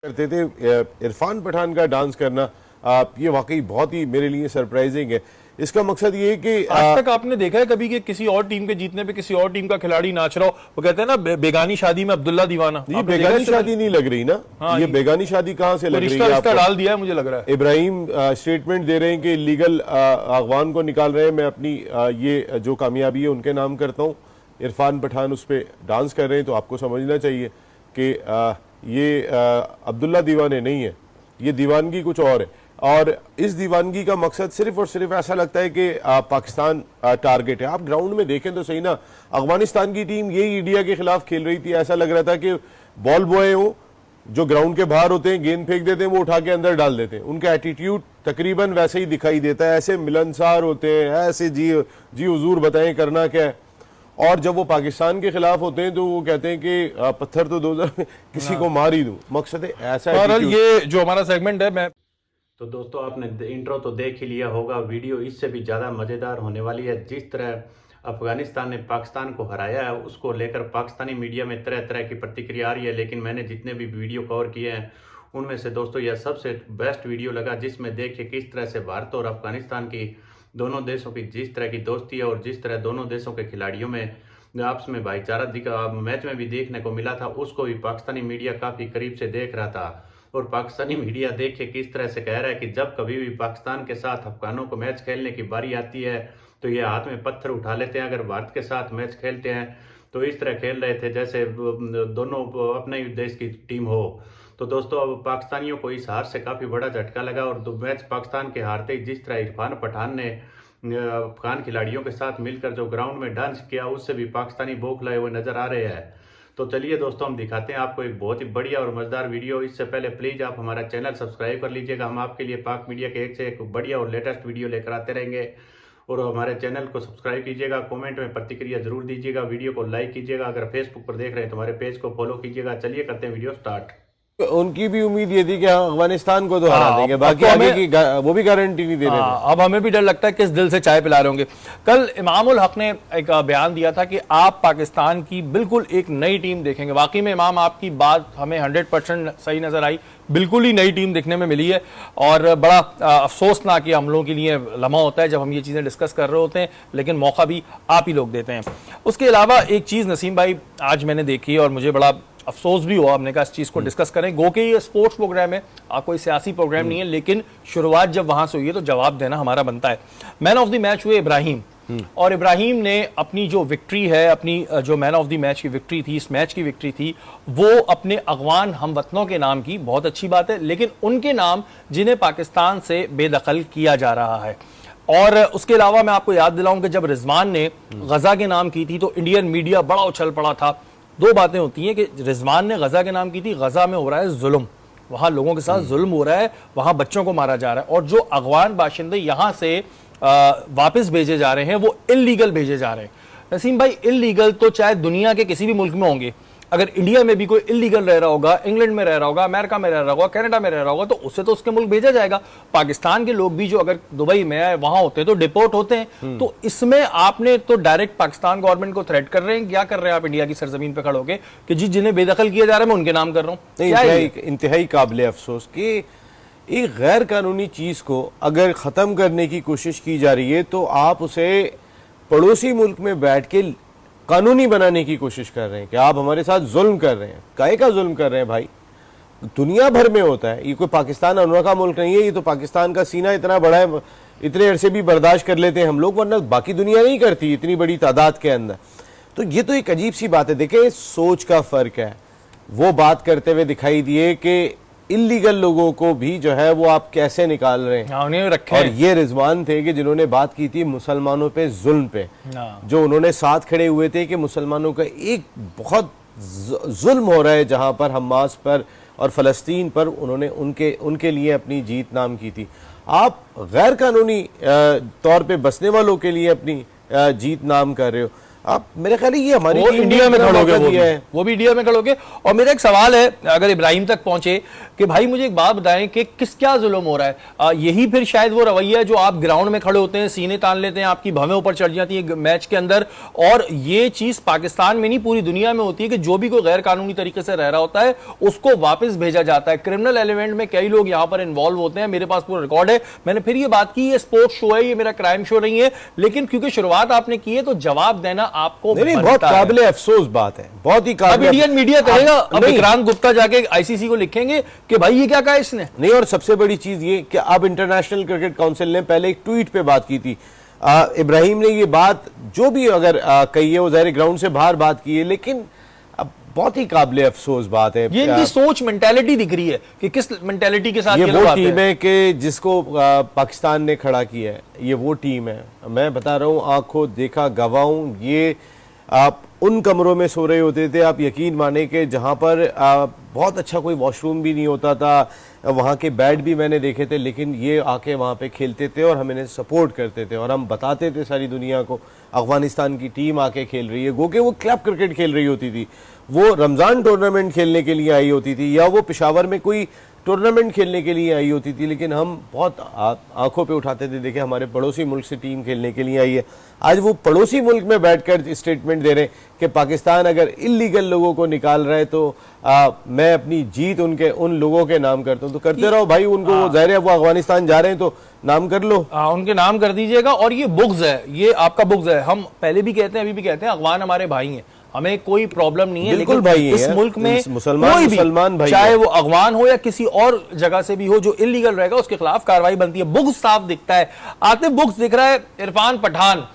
करते थे इरफान पठान का डांस करना, ये वाकई बहुत ही मेरे लिए सरप्राइजिंग है। इसका मकसद ये है कि आज तक आपने देखा है कभी कि किसी और टीम के जीतने पे किसी और टीम का खिलाड़ी नाच रहा हो? वो कहते हैं ना बेगानी शादी में अब्दुल्ला दीवाना। ये बेगानी शादी नहीं लग रही ना। हाँ, ये बेगानी शादी कहाँ से लग रही है? रिश्ता डाल दिया है मुझे लग रहा है। इब्राहिम स्टेटमेंट दे रहे हैं कि लीगल अगवान को निकाल रहे हैं। मैं अपनी ये जो कामयाबी है उनके नाम करता हूँ। इरफान पठान उस पर डांस कर रहे हैं, तो आपको समझना चाहिए कि ये अब्दुल्ला दीवाने नहीं है, ये दीवानगी कुछ और है। और इस दीवानगी का मकसद सिर्फ और सिर्फ ऐसा लगता है कि पाकिस्तान टारगेट है। आप ग्राउंड में देखें तो सही ना, अफगानिस्तान की टीम यही इंडिया के खिलाफ खेल रही थी। ऐसा लग रहा था कि बॉल बॉय हो जो ग्राउंड के बाहर होते हैं, गेंद फेंक देते हैं, वो उठा के अंदर डाल देते हैं। उनका एटीट्यूड तकरीबन वैसे ही दिखाई देता है, ऐसे मिलनसार होते हैं, ऐसे जी हुजूर बताएं करना क्या है। और जब वो पाकिस्तान के खिलाफ होते हैं तो वो कहते हैं कि पत्थर तो 2000 में किसी को मार ही दूं। मकसद है ऐसा। और ये जो हमारा सेगमेंट है, मैं तो दोस्तों आपने इंट्रो तो देख ही लिया होगा, वीडियो इससे भी ज़्यादा मज़ेदार होने वाली है। जिस तरह अफगानिस्तान ने पाकिस्तान को हराया है, उसको लेकर पाकिस्तानी मीडिया में तरह तरह की प्रतिक्रिया आ रही है। लेकिन मैंने जितने भी वीडियो कवर किए हैं उनमें से दोस्तों यह सबसे बेस्ट वीडियो लगा, जिसमें देखिए किस तरह से भारत और अफगानिस्तान की दोनों देशों की जिस तरह की दोस्ती है और जिस तरह दोनों देशों के खिलाड़ियों में आपस में भाईचारा दिखा मैच में भी देखने को मिला था। उसको भी पाकिस्तानी मीडिया काफ़ी करीब से देख रहा था। और पाकिस्तानी मीडिया देखिए किस तरह से कह रहा है कि जब कभी भी पाकिस्तान के साथ अफगानों को मैच खेलने की बारी आती है तो ये हाथ में पत्थर उठा लेते हैं। अगर भारत के साथ मैच खेलते हैं तो इस तरह खेल रहे थे जैसे दोनों अपने ही देश की टीम हो। तो दोस्तों अब पाकिस्तानियों को इस हार से काफ़ी बड़ा झटका लगा। और मैच पाकिस्तान के हारते ही जिस तरह इरफान पठान ने अफगान खिलाड़ियों के साथ मिलकर जो ग्राउंड में डांस किया, उससे भी पाकिस्तानी बौखलाए हुए नजर आ रहे हैं। तो चलिए दोस्तों हम दिखाते हैं आपको एक बहुत ही बढ़िया और मजेदार वीडियो। इससे पहले प्लीज आप हमारा चैनल सब्सक्राइब कर लीजिएगा। हम आपके लिए पाक मीडिया के एक से एक बढ़िया और लेटेस्ट वीडियो लेकर आते रहेंगे। और हमारे चैनल को सब्सक्राइब कीजिएगा, कमेंट में प्रतिक्रिया जरूर दीजिएगा, वीडियो को लाइक कीजिएगा। अगर फेसबुक पर देख रहे हैं तो हमारे पेज को फॉलो कीजिएगा। चलिए करते हैं वीडियो स्टार्ट। उनकी भी उम्मीद ये थी कि अफगानिस्तान को तो हरा देंगे, बाकी आगे की वो भी गारंटी नहीं दे रहे थे। अब हमें भी डर लगता है किस दिल से चाय पिला रहे होंगे। कल इमामुल हक ने एक बयान दिया था कि आप पाकिस्तान की बिल्कुल एक नई टीम देखेंगे। वाकई में इमाम आपकी बात हमें 100% सही नजर आई। बिल्कुल ही नई टीम दिखने में मिली है और बड़ा अफसोसनाक ये हम लोगों के लिए लम्हा होता है जब हम ये चीज़ें डिस्कस कर रहे होते हैं, लेकिन मौका भी आप ही लोग देते हैं। उसके अलावा एक चीज़ नसीम भाई आज मैंने देखी और मुझे बड़ा अफसोस भी हुआ, हमने कहा इस चीज़ को डिस्कस करें। गो के ये स्पोर्ट्स प्रोग्राम है, कोई सियासी प्रोग्राम नहीं है, लेकिन शुरुआत जब वहां से हुई है तो जवाब देना हमारा बनता है। मैन ऑफ द मैच हुए इब्राहिम, और इब्राहिम ने अपनी जो विक्ट्री है, अपनी जो मैन ऑफ द मैच की विक्ट्री थी, इस मैच की विक्ट्री थी, वो अपने अगवान हमवतनों के नाम की। बहुत अच्छी बात है, लेकिन उनके नाम जिन्हें पाकिस्तान से बेदखल किया जा रहा है। और उसके अलावा मैं आपको याद दिलाऊं कि जब रिजवान ने गजा के नाम की थी तो इंडियन मीडिया बड़ा उछल पड़ा था। दो बातें होती हैं कि रिजवान ने गजा के नाम की थी, गजा में हो रहा है जुल्म, वहां लोगों के साथ जुल्म हो रहा है, वहां बच्चों को मारा जा रहा है, और जो अगवान बाशिंदे यहां से वापस भेजे जा रहे हैं वो इल्लीगल भेजे जा रहे हैं। नसीम भाई, इल्लीगल तो चाहे दुनिया के किसी भी मुल्क में होंगे, अगर इंडिया में भी कोई इल्लीगल रह रहा होगा, इंग्लैंड में रह रहा होगा, अमेरिका में रह रहा होगा, कनाडा में रह रहा होगा, तो उससे तो उसके मुल्क भेजा जाएगा। पाकिस्तान के लोग भी जो अगर दुबई में आए वहां होते हैं तो डिपोर्ट होते हैं। तो इसमें आपने तो डायरेक्ट पाकिस्तान गवर्नमेंट को थ्रेट कर रहे हैं। क्या कर रहे हैं आप इंडिया की सरजमीन पर खड़े होकर कि जी जिन्हें बेदखल किया जा रहा है मैं उनके नाम कर रहा हूँ? इंतहाई काबिल अफसोस कि एक गैर कानूनी चीज को अगर खत्म करने की कोशिश की जा रही है तो आप उसे पड़ोसी मुल्क में बैठ के कानूनी बनाने की कोशिश कर रहे हैं कि आप हमारे साथ जुल्म कर रहे हैं। काहे का जुल्म कर रहे हैं भाई? दुनिया भर में होता है, ये कोई पाकिस्तान अनोखा मुल्क नहीं है। ये तो पाकिस्तान का सीना इतना बड़ा है, इतने अरसे भी बर्दाश्त कर लेते हैं हम लोग, वरना बाकी दुनिया नहीं करती इतनी बड़ी तादाद के अंदर। तो ये तो एक अजीब सी बात है। देखें, सोच का फर्क है। वो बात करते हुए दिखाई दिए कि इल्लीगल लोगों को भी जो है वो आप कैसे निकाल रहे हैं, उन्हें रखे। और ये रिजवान थे कि जिन्होंने बात की थी मुसलमानों पे जुल्म पे, जो उन्होंने साथ खड़े हुए थे कि मुसलमानों का एक बहुत जुल्म हो रहा है जहां पर हमास पर और फलस्तीन पर, उन्होंने उनके लिए अपनी जीत नाम की थी। आप गैर कानूनी तौर पे बसने वालों के लिए अपनी जीत नाम कर रहे हो। आप मेरे ख्याल है ये हमारी वो टीम इंडिया में खड़ोगे, है। वो भी इंडिया में खड़ोगे। और मेरा एक सवाल है, अगर इब्राहिम तक पहुंचे कि भाई मुझे एक बात बताएं कि क्या जुल्म हो रहा है। यही फिर शायद वो रवैया जो आप ग्राउंड में खड़े होते हैं, सीने तान लेते हैं, आपकी भवें ऊपर चढ़ जाती है मैच के अंदर, और ये चीज पाकिस्तान में नहीं पूरी दुनिया में होती है कि जो भी कोई गैर कानूनी तरीके से रह रहा होता है उसको वापस भेजा जाता है। क्रिमिनल एलिमेंट में कई लोग यहां पर इन्वॉल्व होते हैं, मेरे पास पूरा रिकॉर्ड है। मैंने फिर ये बात की, ये स्पोर्ट्स शो है, ये मेरा क्राइम शो नहीं है, लेकिन क्योंकि शुरुआत आपने की है तो जवाब देना आपको बहुत काबिले अफसोस बात है, बहुत ही अब इंडियन मीडिया कहेगा, अब विक्रांत गुप्ता जाके आईसीसी को लिखेंगे कि भाई ये क्या कहा इसने। नहीं, और सबसे बड़ी चीज ये कि अब इंटरनेशनल क्रिकेट काउंसिल ने पहले एक ट्वीट पे बात की थी। इब्राहिम ने ये बात जो भी अगर कही है वो ज़ाहिर ग्राउंड से बाहर बात की है, लेकिन अब बहुत ही काबिले अफसोस बात है। ये इनकी सोच मेंटालिटी दिख रही है कि किस मेंटालिटी के साथ ये वो टीम है कि जिसको पाकिस्तान ने खड़ा किया है, ये वो टीम है। मैं बता रहा हूँ, आंखों देखा गवाह हूं। ये आप उन कमरों में सो रहे होते थे, आप यकीन माने कि जहां पर बहुत अच्छा कोई वॉशरूम भी नहीं होता था, वहाँ के बैट भी मैंने देखे थे, लेकिन ये आके वहाँ पे खेलते थे और हम इन्हें सपोर्ट करते थे और हम बताते थे सारी दुनिया को अफगानिस्तान की टीम आके खेल रही है। गो के वो क्लब क्रिकेट खेल रही होती थी, वो रमज़ान टूर्नामेंट खेलने के लिए आई होती थी, या वो पेशावर में कोई टूर्नामेंट खेलने के लिए आई होती थी, लेकिन हम बहुत आंखों पे उठाते थे, देखे हमारे पड़ोसी मुल्क से टीम खेलने के लिए आई है। आज वो पड़ोसी मुल्क में बैठकर स्टेटमेंट दे रहे हैं कि पाकिस्तान अगर इलीगल लोगों को निकाल रहा है तो मैं अपनी जीत उन लोगों के नाम करता हूं। तो करते रहो भाई, उनको वो ज़ाहिर है वो अफगानिस्तान जा रहे हैं तो नाम कर लो, उनके नाम कर दीजिएगा। और ये बुग्ज है, ये आपका बुग्ज है। हम पहले भी कहते हैं, अभी भी कहते हैं, अफगान हमारे भाई हैं, हमें कोई प्रॉब्लम नहीं है, बिल्कुल लेकिन भाई इस मुल्क में मुसलमान भाई, चाहे वो अफगान हो या किसी और जगह से भी हो, जो इलीगल रहेगा उसके खिलाफ कार्रवाई बनती है। बुग्ज साफ दिखता है। आतिफ बुग्ज दिख रहा है। इरफान पठान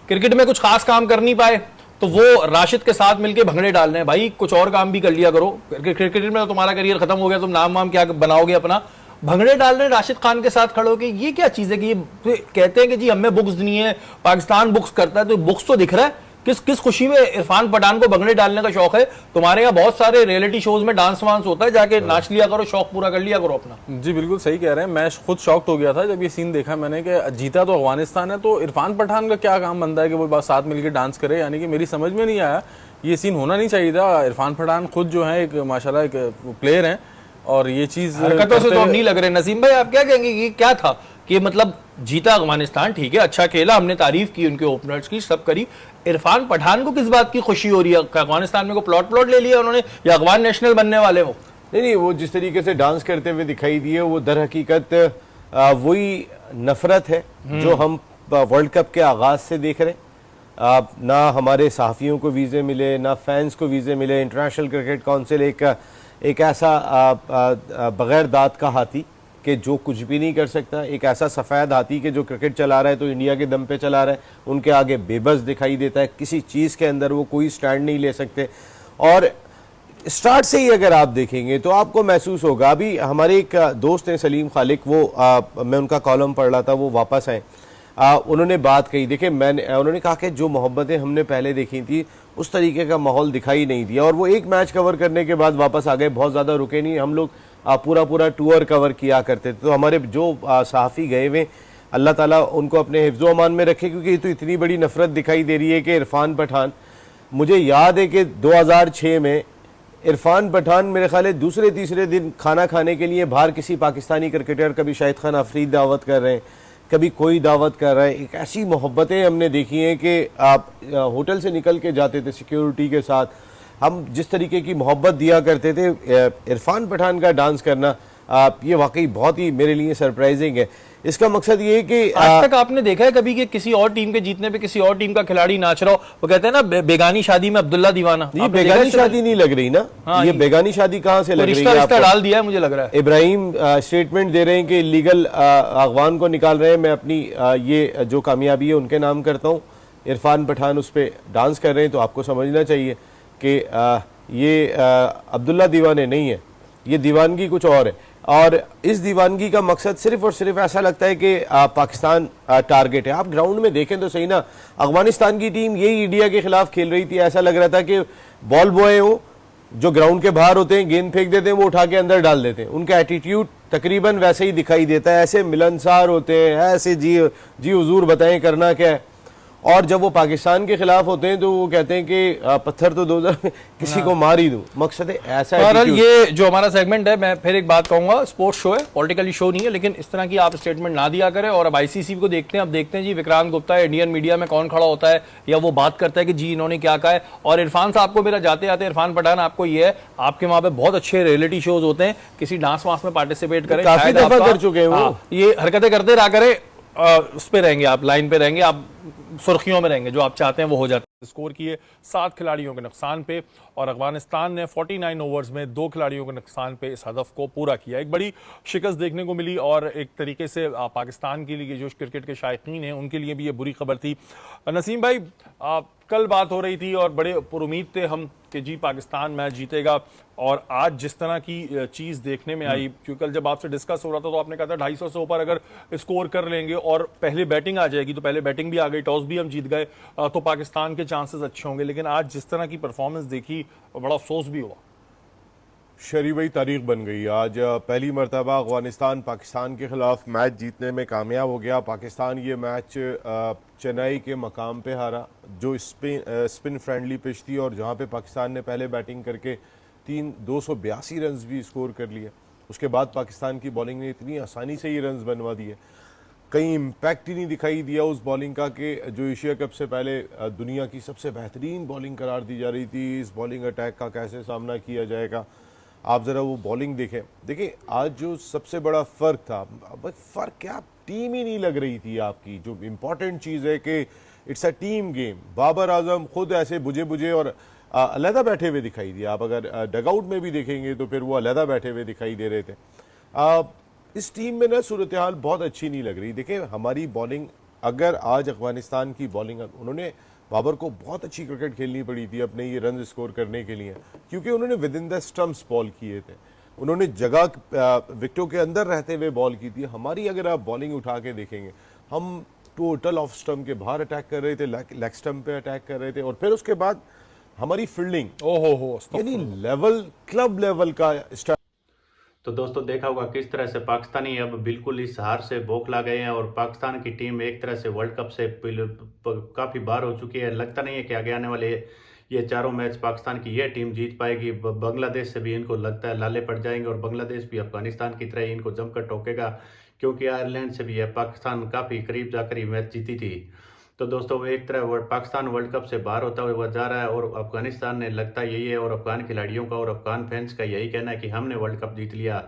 क्रिकेट में कुछ खास काम कर नहीं पाए तो वो राशिद के साथ मिलकर भंगड़े डाल रहे हैं। भाई कुछ और काम भी कर लिया करो, क्रिकेट में तो तुम्हारा करियर खत्म हो गया, तुम नाम क्या बनाओगे अपना। भंगड़े डाल रहे राशिद खान के साथ खड़े होके, ये क्या चीज है कि ये कहते हैं कि जी हमें बुक्स नहीं है, पाकिस्तान बुक्स करता है, तो बुक्स तो दिख रहा है। किस खुशी में इरफान पठान को भंगड़े डालने का शौक है? तुम्हारे यहाँ बहुत सारे रियलिटी शोज में डांस वांस होता है, जाके नाच लिया करो, शौक पूरा कर लिया करो अपना। जी बिल्कुल सही कह रहे हैं। मैं खुद शॉक्ड हो गया था जब ये सीन देखा मैंने कि जीता तो अफगानिस्तान है, तो इरफान पठान का क्या काम बनता है कि वो बस साथ मिलकर डांस करे? यानी कि मेरी समझ में नहीं आया, ये सीन होना नहीं चाहिए था। इरफान पठान खुद जो है एक माशाल्लाह एक प्लेयर हैं और ये चीज हरकतों से तो हम नहीं लग रहे। नसीम भाई आप क्या कहेंगे कि क्या था कि मतलब जीता अफगानिस्तान, ठीक है, अच्छा खेला, हमने तारीफ की उनके ओपनर्स की, सब करी। इरफान पठान को किस बात की खुशी हो रही है? अफगानिस्तान में को प्लॉट ले लिया उन्होंने, या अफगान नेशनल बनने वाले वो? नहीं, वो जिस तरीके से डांस करते हुए दिखाई दिए वो दर हकीकत वही नफरत है जो हम वर्ल्ड कप के आगाज से देख रहे हैं। ना हमारे सहाफ़ियों को वीज़े मिले, ना फैंस को वीज़े मिले। इंटरनेशनल क्रिकेट काउंसिल एक ऐसा बगैर दांत का हाथी कि जो कुछ भी नहीं कर सकता, एक ऐसा सफ़ेद हाथी कि जो क्रिकेट चला रहा है तो इंडिया के दम पे चला रहा है, उनके आगे बेबस दिखाई देता है, किसी चीज़ के अंदर वो कोई स्टैंड नहीं ले सकते। और स्टार्ट से ही अगर आप देखेंगे तो आपको महसूस होगा। अभी हमारे एक दोस्त हैं सलीम खालिक, वो मैं उनका कॉलम पढ़ रहा था, वो वापस आए, उन्होंने बात कही, देखिए उन्होंने कहा कि जो मोहब्बतें हमने पहले देखी थी उस तरीके का माहौल दिखाई नहीं दिया। और वो एक मैच कवर करने के बाद वापस आ गए, बहुत ज़्यादा रुके नहीं। हम लोग पूरा टूर कवर किया करते थे, तो हमारे जो सहाफ़ी गए हुए, अल्लाह ताला उनको अपने हिफ्ज़ो अमान में रखे, क्योंकि ये तो इतनी बड़ी नफरत दिखाई दे रही है कि इरफान पठान, मुझे याद है कि 2006 में इरफान पठान मेरे ख्याल है दूसरे तीसरे दिन खाना खाने के लिए बाहर किसी पाकिस्तानी क्रिकेटर, कभी शाहिद खान अफरीदी दावत कर रहे हैं, कभी कोई दावत कर रहा है। एक ऐसी मोहब्बतें हमने देखी हैं कि आप होटल से निकल के जाते थे सिक्योरिटी के साथ, हम जिस तरीके की मोहब्बत दिया करते थे। इरफान पठान का डांस करना ये वाकई बहुत ही मेरे लिए सरप्राइजिंग है। इसका मकसद ये है कि आज तक आपने देखा है कभी कि किसी और टीम के जीतने पे किसी और टीम का खिलाड़ी नाच रहा हो? वो कहते हैं ना बेगानी शादी में अब्दुल्ला दीवाना। ये बेगानी शादी नहीं लग रही ना। हाँ, ये बेगानी शादी कहाँ से लग रही है? रिश्ता डाल दिया है मुझे लग रहा है। इब्राहिम स्टेटमेंट दे रहे हैं कि लीगल अफगान को निकाल रहे हैं, मैं अपनी ये जो कामयाबी है उनके नाम करता हूँ। इरफान पठान उस पर डांस कर रहे हैं, तो आपको समझना चाहिए कि ये अब्दुल्ला दीवाने नहीं है, ये दीवानगी कुछ और है। और इस दीवानगी का मकसद सिर्फ और सिर्फ ऐसा लगता है कि पाकिस्तान टारगेट है। आप ग्राउंड में देखें तो सही ना, अफगानिस्तान की टीम यही इंडिया के खिलाफ खेल रही थी, ऐसा लग रहा था कि बॉल बॉय हो जो ग्राउंड के बाहर होते हैं, गेंद फेंक देते हैं, वो उठा के अंदर डाल देते हैं। उनका एटीट्यूड तकरीबन वैसे ही दिखाई देता है, ऐसे मिलनसार होते हैं, ऐसे जी हुजूर बताएं करना क्या है। और जब वो पाकिस्तान के खिलाफ होते हैं तो वो कहते हैं कि पत्थर तो दो किसी को मार ही दूं। मकसद है ऐसा बहरहाल attitude। ये जो हमारा सेगमेंट है, मैं फिर एक बात कहूंगा, स्पोर्ट्स शो है, पॉलिटिकली शो नहीं है, लेकिन इस तरह की आप स्टेटमेंट ना दिया करें। और अब आईसीसी को देखते हैं, अब देखते हैं जी विक्रांत गुप्ता इंडियन मीडिया में कौन खड़ा होता है या वो बात करता है कि जी इन्होंने क्या कहा है। और इरफान साहब को मेरा जाते जाते, इरफान पठान, आपको ये है, आपके वहां पे बहुत अच्छे रियलिटी शोज होते हैं, किसी डांस वांस में पार्टिसिपेट करें, काफी शायद दफा आपका- कर चुके हैं वो। हाँ, ये हरकतें करते रहा करें, उस पे रहेंगे आप, लाइन पे रहेंगे आप, सुर्खियों में रहेंगे, जो आप चाहते हैं वो हो जाता है। स्कोर किए 7 खिलाड़ियों के नुकसान पे और अफगानिस्तान ने 49 ओवर्स में 2 खिलाड़ियों के नुकसान पे इस हदफ को पूरा किया। एक बड़ी शिकस्त देखने को मिली और एक तरीके से पाकिस्तान के लिए, जो क्रिकेट के शायकीन हैं, उनके लिए भी ये बुरी खबर थी। नसीम भाई, कल बात हो रही थी और बड़े पुरुमीद थे हम कि जी पाकिस्तान मैच जीतेगा, और आज जिस तरह की चीज़ देखने में आई, क्योंकि कल जब आपसे डिस्कस हो रहा था तो आपने कहा था 250 से ऊपर अगर स्कोर कर लेंगे और पहले बैटिंग आ जाएगी, तो पहले बैटिंग भी आ गई, टॉस भी हम जीत गए, तो पाकिस्तान के चांसेस अच्छे होंगे। लेकिन आज जिस तरह की परफॉर्मेंस देखी, बड़ा अफसोस भी हुआ। शरी भाई, तारीख बन गई। आज पहली मरतबा अफगानिस्तान पाकिस्तान के खिलाफ मैच जीतने में कामयाब हो गया। पाकिस्तान ये मैच चेन्नई के मकाम पे हारा, जो स्पिन फ्रेंडली पिच थी, और जहाँ पे पाकिस्तान ने पहले बैटिंग करके 282 रन भी स्कोर कर लिए। उसके बाद पाकिस्तान की बॉलिंग ने इतनी आसानी से ये रन बनवा दिए, कहीं इम्पैक्ट ही नहीं दिखाई दिया उस बॉलिंग का कि जो एशिया कप से पहले दुनिया की सबसे बेहतरीन बॉलिंग करार दी जा रही थी। इस बॉलिंग अटैक का कैसे सामना किया जाएगा, आप ज़रा वो बॉलिंग देखें। देखिए आज जो सबसे बड़ा फ़र्क था, फ़र्क क्या, टीम ही नहीं लग रही थी आपकी। जो इम्पॉर्टेंट चीज़ है कि it's a team game. Babar Azam खुद ऐसे बुझे बुझे और अलहदा बैठे हुए दिखाई दिए। आप अगर डगआउट में भी देखेंगे तो फिर वो अलहदा बैठे हुए दिखाई दे रहे थे। इस टीम में ना सूरत हाल बहुत अच्छी नहीं लग रही। देखिए हमारी बॉलिंग, अगर आज अफगानिस्तान की बॉलिंग, उन्होंने बाबर को बहुत अच्छी क्रिकेट खेलनी पड़ी थी अपने ये रन स्कोर करने के लिए, क्योंकि उन्होंने with in the stumps ball किए थे, उन्होंने जगह विकेटों के अंदर रहते हुए बॉल की थी। हमारी अगर आप बॉलिंग उठा के देखेंगे, हम टोटल ऑफ स्टंप के बाहर अटैक कर रहे थे, लेग स्टंप पे अटैक कर रहे थे, और फिर उसके बाद हमारी फील्डिंग यानी लेवल, क्लब लेवल का। तो दोस्तों देखा होगा किस तरह से पाकिस्तानी अब बिल्कुल इस हार से बौखला गए हैं, और पाकिस्तान की टीम एक तरह से वर्ल्ड कप से काफ़ी बार हो चुकी है। लगता नहीं है कि आगे आने वाले ये चारों मैच पाकिस्तान की ये टीम जीत पाएगी। बांग्लादेश से भी इनको लगता है लाले पड़ जाएंगे, और बांग्लादेश भी अफगानिस्तान की तरह ही इनको जमकर ठोकेगा, क्योंकि आयरलैंड से भी पाकिस्तान काफ़ी करीब जाकर ही मैच जीती थी। तो दोस्तों वो एक तरह पाकिस्तान वर्ल्ड कप से बाहर होता हुआ जा रहा है, और अफगानिस्तान ने लगता यही है, और अफगान खिलाड़ियों का और अफगान फैंस का यही कहना है कि हमने वर्ल्ड कप जीत लिया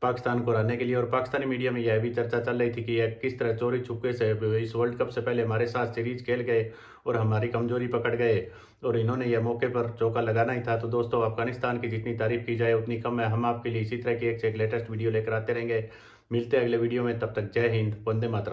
पाकिस्तान को हराने के लिए। और पाकिस्तानी मीडिया में यह भी चर्चा चल रही थी कि यह किस तरह चोरी छुपके से इस वर्ल्ड कप से पहले हमारे साथ सीरीज खेल गए और हमारी कमजोरी पकड़ गए, और इन्होंने यह मौके पर चौका लगाना ही था। तो दोस्तों अफगानिस्तान की जितनी तारीफ की जाए उतनी कम है। हम आपके लिए इसी तरह की एक से एक लेटेस्ट वीडियो लेकर आते रहेंगे। मिलते हैं अगले वीडियो में, तब तक जय हिंद, वंदे मातरम।